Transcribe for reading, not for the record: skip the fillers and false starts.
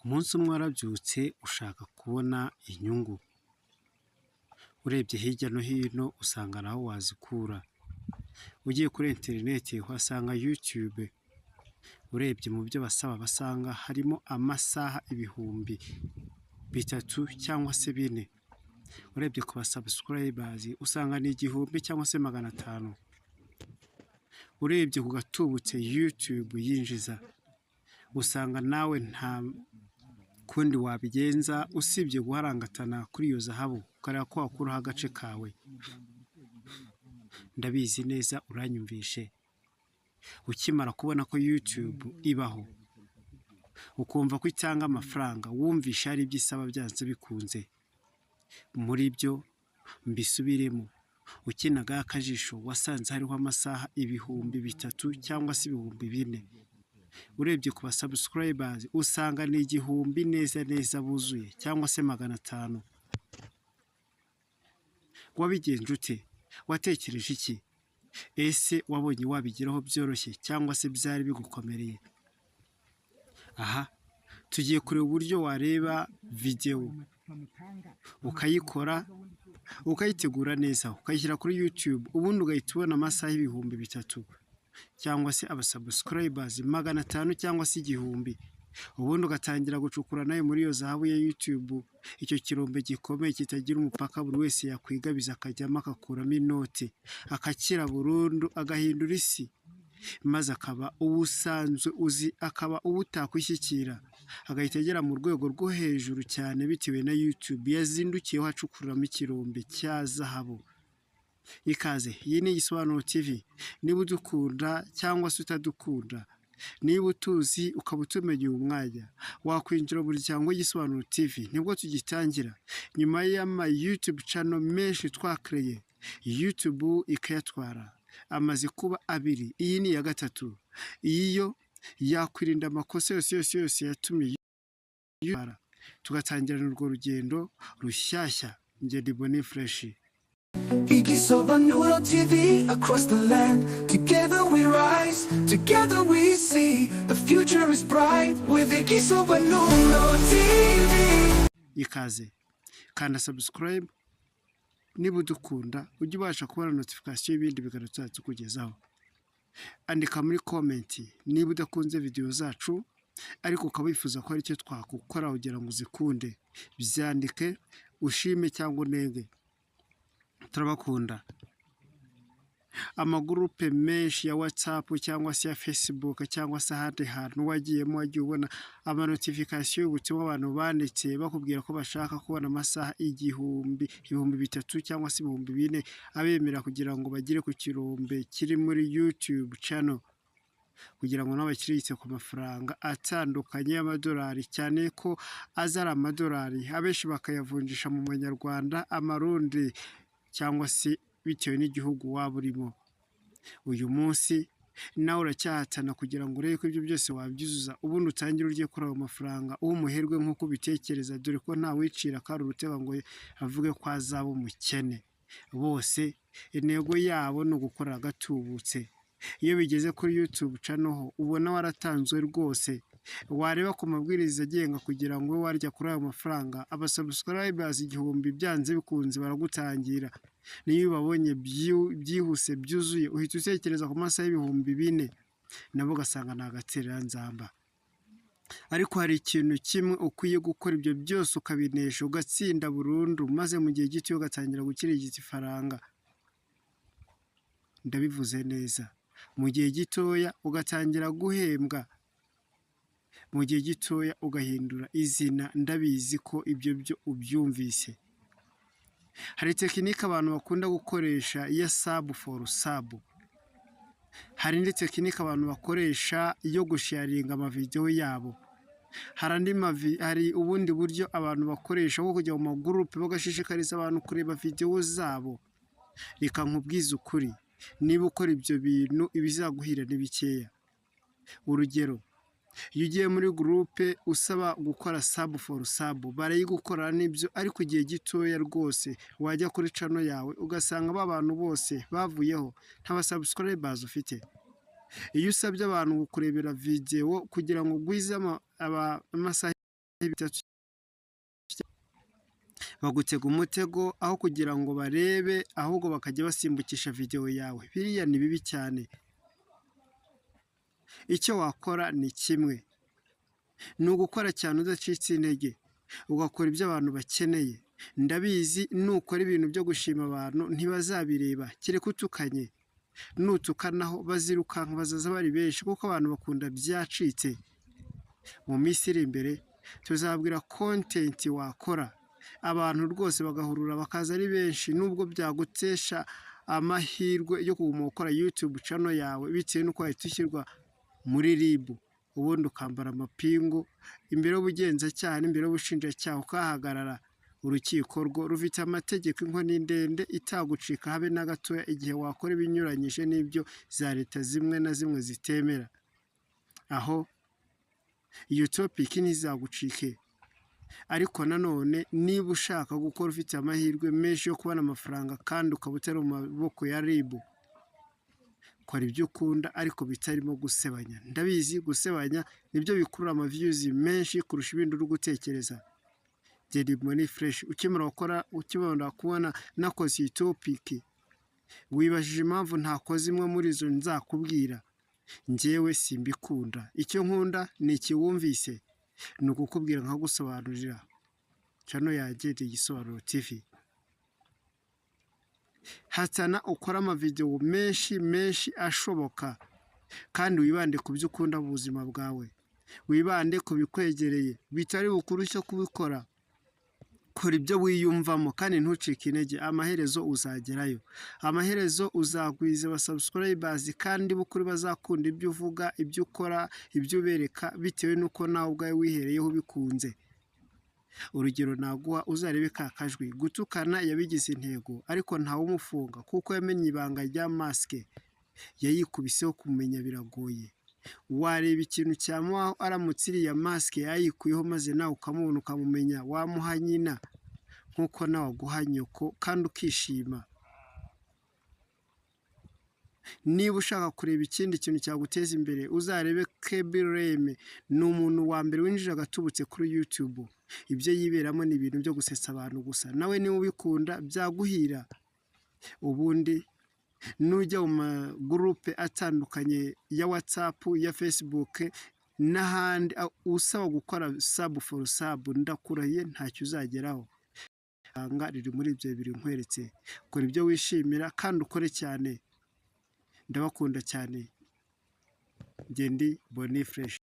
Umunsi umwe warabyutse ushaka kubona inyungu, urebye hirya no hino usanga naho wazikura, ugiye kuri interineti uhasanga YouTube, urebye mu byo basanga harimo amasaha ibihumbi 3 cyangwa se 4, urebye ku basubscribers usanga ni 1000 cyangwa se 500, urebye ku gatubutse YouTube yinjiza usanga nawe nta kundi wabigenza usibye guharangatana kuri iyo zahabu ukareba ko wakuraho agace kawe. Ndabizi neza uranyumvishe, ukimara kubona ko YouTube ibaho ukumva ko itanga amafaranga, wumvisha ari iby'isaba byanze bikunze. Muri byo mbisubiremo, ukinaga akajisho wasanze hariho amasaha ibihumbi 3 cyangwa se ibihumbi 4, urebye ku basubscribers usanga ni 1000 neza buzuye cyangwa se 500. Wabigenje ute? Watekereje iki? Ese wabonye wabigeraho byoroshye cyangwa se byari bigukomereye? Aha tugiye kureba uburyo wareba video ukayikora, ukayitegura neza, ukayishyira kuri YouTube, ubundi ugahita ubona amasaha ibihumbi 3 cyangwa se abasubscribers 500 cyangwa se 1000, ubundi ugatangira gucukura nayo muri iyo zahabu ya YouTube, icyo kirombe gikomeye kitagira umupaka buri wese yakwigabiza akajyamo akakuramo inoti, akakira burundu, agahindura isi, maze akaba ubusanzwe uzi, akaba ubutakwishyikira, agahita agera mu rwego rwo hejuru cyane bitewe na YouTube yazindukiyeho acukuramo ikirombe cya zahabu. Ikaze, iyi ni Igisobanuro TV. Niba udukunda cyangwa se utadukunda, niba utuzi ukaba utumenye uyu mwanya, wakwinjira buri cyangwa Igisobanuro TV nibwo tugitangira. Nyuma y'ama YouTube channel menshi twakreye, YouTube ikayatwara, amaze kuba 2, iyi ni ya 3. Iyo yakwirinda amakosa yose yatumye yara, tugatangirana urwo rugendo rushyashya. Nge ndibone fresh. Igisobanuro TV, across the land, together we rise, together we see, the future is bright with Igisobanuro TV. Ikaze, kanda subscribe niba udukunda, ujye ubasha kubona notification y'ibindi biganiro tukugezaho. Andika muri comment niba udakunze video zacu ariko ukaba wifuza ko ari cyo twakukora kugira ngo uzikunde, byandike, ushime cyangwa unenge. Turabakunda. Amagurupe menshi ya WhatsApp cyangwa se ya Facebook cyangwa se ahandi hantu wagiyemo wagiye ubona ama notification y'ubutumwa abantu banditse bakubwira ko bashaka kubona amasaha 1000, 3000 cyangwa se 4000 abemera kugira ngo bagire ku kirombe kiri muri YouTube channel, kugira ngo n'abakiriyitse ku mafaranga atandukanye y'amadolari, cyane ko azara amadolari abenshi bakayavunjisha mu manyarwanda, amarundi cyangwa se bitewe n'igihugu waba urimo. Uyu munsi nawe uracyahatana kugira ngo urebe ko ibyo byose wabyuzuza, ubundi utangire ugiye kuri ayo mafaranga umuherwe nk'uko bitekereza, dore ko nta wicira kari urutega ngo avuge ko azaba umukene. Bose intego yabo ni ugukora agatubutse. Iyo bigeze kuri YouTube channel ho ubona waratanzwe rwose, wareba ku mabwiriza agenga kugira ngo warya kuri ayo mafaranga, abasubscribers 1000 byanze bikunze baragutangira. Niyo babonye byihuse byuzuye uhita utekereza ku masaha ibihumbi 4, nabo gasanga na gatera nzamba. Ariko hari ikintu kimwe ukwiye gukora, ibyo byose ukabinesha ugatsinda burundu, maze mu gihe gito ugatangira gukirigita ifaranga. Ndabivuze neza, mu gihe gitoya ugatangira guhembwa, mu gihe gitoya ugahindura izina. Ndabizi ko ibyo byo ubyumvise. Hari tekinike abantu bakunda gukoresha ya sub for sub, hari indi tekinike abantu bakoresha yo gusharinga ama video yabo, hari ubundi buryo abantu bakoresha bwo kujya mu magroupe bagashishikariza abantu kureba video zabo. Reka nkubwize ukuri, niba ukora ibyo bintu ibizaguhira ni bikeya. Urugero, iyo ugiye muri groupe usaba gukora sub for sub, barayigukora n'ibyo, ariko igihe gitoya rwose wajya kuri channel yawe ugasanga abantu bose bavuyeho, nta subscribers ufite. Iyo usabye abantu kukurebera video kugira ngo gwize amasaha bitatu bagutega umutego aho kugira ngo barebe ahubwo bakajya basimbukisha video yawe. Biriya ni bibi cyane. Icyo wakora ni kimwe, ni ugukora cyane udacitse intege, ugakora ibyo abantu bakeneye. Ndabizi nukora ibintu byo gushima abantu ntibazabireba, kereka utukanye. Nutukanaho bazirukanka bazaza bari benshi kuko abantu bakunda byacitse. Mu minsi iri imbere tuzabwira content wakora, abantu rwose bagahurura bakaza ari benshi, nubwo byagutesha amahirwe yo kuguma gukora YouTube channel yawe bitewe n'uko wahita ushyirwa muri RIB, ubundi ukambara amapingu imbere y'ubugenzacyaha n'imbere y'ubushinjacyaha ukahagarara. Urukiko rwo rufite amategeko, inkoni ndende itagucika habe na gatoya igihe wakora ibinyuranyije n'ibyo za leta zimwe na zimwe zitemera. Aho iyo topic ntizagucike. Ariko nanone niba ushaka gukora ufite amahirwe menshi yo kubona amafaranga kandi ukaba utari mu maboko ya RIB, kora ibyo ukunda ariko bitarimo gusebanya. Ndabizi gusebanya nibyo bikurura ama views menshi kurusha ibindi uri gutekereza. Daily Money Fresh ukimara kubona nakoze iyi topic, wibajije impamvu ntakoze imwe muri izo nzakubwira. Njyewe simbikunda. Icyo nkunda ni ikiwumvise, ni ukukubwira nkagusobanurira. Channel yanjye ni Igisobanuro TV. Hatana ukora amavideo menshi ashoboka, kandi wibande ku byo ukunda mu buzima bwawe. Wibande ku bikwegereye, bitari bukurusha kubikora. Kora ibyo wiyumvamo kandi ntucike intege. Amaherezo uzagerayo. Amaherezo uzagwiza aba subscribers kandi bukuri bazakunda ibyo uvuga, ibyo ukora, ibyo ubereka bitewe nuko nawe ubwawe wihereyeho bikunze. Urugero naguha, uzarebe kakajwi gutukana yabigize intego, ariko ntawe umufunga kuko yamenye ibanga rya maske. Yayikubiseho kumenya biragoye. Wareba ikintu cyamuha aramutse iriya maske yayikuyeho maze nawe ukamubona ukamumenya, wamuha nyina nkuko nawe aguha nyoko kandi ukishima. Niba ushaka kureba ikindi kintu cyaguteza imbere, uzarebe Kebileme. Ni umuntu wa mbere winjije agatubutse kuri YouTube. Ibyo yiberamo ni ibintu byo gusetsa abantu gusa. Nawe niba ubikunda byaguhira. Ubundi nujya mu groupe atandukanye ya WhatsApp, ya Facebook n'ahandi usaba gukora sub for sub, ndakurahiye ntacyo uzageraho. Anga riri muri ibyo bibiri nkweretse. Kora ibyo wishimira kandi ukore cyane. Ndabakunda cyane. Ndi Boni Fresh.